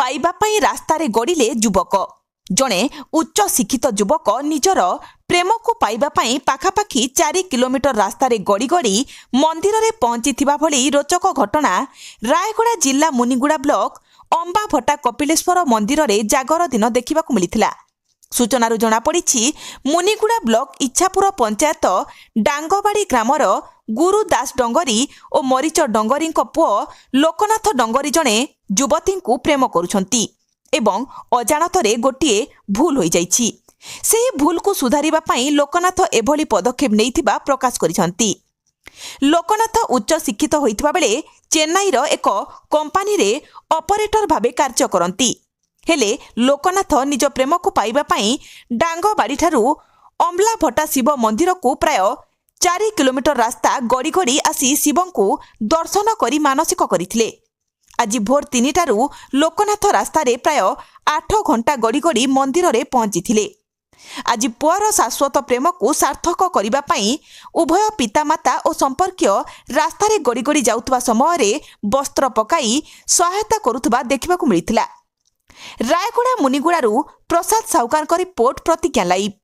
ପାଇବା ପାଇଁ ରାସ୍ତାରେ ଗଡ଼ିଲେ ଯୁବକ। ଜଣେ ଉଚ୍ଚ ଶିକ୍ଷିତ ଯୁବକ ନିଜର ପ୍ରେମକୁ ପାଇବା ପାଇଁ ପାଖାପାଖି 4 କିଲୋମିଟର ରାସ୍ତାରେ ଗଡ଼ି ଗଡ଼ି ମନ୍ଦିରରେ ପହଞ୍ଚିଥିବା ଭଳି ରୋଚକ ଘଟଣା ରାୟଗଡ଼ା ଜିଲ୍ଲା ମୁନିଗୁଡ଼ା ବ୍ଲକ ଅମ୍ବାଭଟା କପିଳେଶ୍ୱର ମନ୍ଦିରରେ ଜାଗର ଦିନ ଦେଖିବାକୁ ମିଳିଥିଲା। ସୂଚନାରୁ ଜଣାପଡ଼ିଛି, ମୁନିଗୁଡ଼ା ବ୍ଲକ ଇଚ୍ଛାପୁର ପଞ୍ଚାୟତ ଡାଙ୍ଗବାଡ଼ି ଗ୍ରାମର ଗୁରୁ ଦାସ ଡଙ୍ଗରୀ ଓ ମରିଚ ଡଙ୍ଗରୀଙ୍କ ପୁଅ ଲୋକନାଥ ଡଙ୍ଗରୀ ଜଣେ ଯୁବତୀଙ୍କୁ ପ୍ରେମ କରୁଛନ୍ତି ଏବଂ ଅଜାଣତରେ ଗୋଟିଏ ଭୁଲ ହୋଇଯାଇଛି। ସେହି ଭୁଲକୁ ସୁଧାରିବା ପାଇଁ ଲୋକନାଥ ଏଭଳି ପଦକ୍ଷେପ ନେଇଥିବା ପ୍ରକାଶ କରିଛନ୍ତି। ଲୋକନାଥ ଉଚ୍ଚ ଶିକ୍ଷିତ ହୋଇଥିବା ବେଳେ ଚେନ୍ନାଇର ଏକ କମ୍ପାନୀରେ ଅପରେଟର ଭାବେ କାର୍ଯ୍ୟ କରନ୍ତି। ହେଲେ ଲୋକନାଥ ନିଜ ପ୍ରେମକୁ ପାଇବା ପାଇଁ ଡାଙ୍ଗବାଡ଼ିଠାରୁ ଅମ୍ବାଭଟା ଶିବ ମନ୍ଦିରକୁ ପ୍ରାୟ 4 କିଲୋମିଟର ରାସ୍ତା ଗଡ଼ି ଗଡ଼ି ଆସି ଶିବଙ୍କୁ ଦର୍ଶନ କରି ମାନସିକ କରିଥିଲେ। ଆଜି ଭୋର 3ଟାରୁ ଲୋକନାଥ ରାସ୍ତାରେ ପ୍ରାୟ 8 ଘଣ୍ଟା ଗଡ଼ି ଗଡ଼ି ମନ୍ଦିରରେ ପହଞ୍ଚିଥିଲେ। ଆଜି ପୁଅର ଶାଶ୍ୱତ ପ୍ରେମକୁ ସାର୍ଥକ କରିବା ପାଇଁ ଉଭୟ ପିତାମାତା ଓ ସମ୍ପର୍କୀୟ ରାସ୍ତାରେ ଗଡ଼ି ଗଡ଼ି ଯାଉଥିବା ସମୟରେ ବସ୍ତ୍ର ପକାଇ ସହାୟତା କରୁଥିବା ଦେଖିବାକୁ ମିଳିଥିଲା। ରାୟଗଡ଼ା ମୁନିଗୁଡ଼ାରୁ ପ୍ରସାଦ ସାହୁକାରଙ୍କ ରିପୋର୍ଟ ପ୍ରତିଜ୍ଞା ଲାଇଭ୍।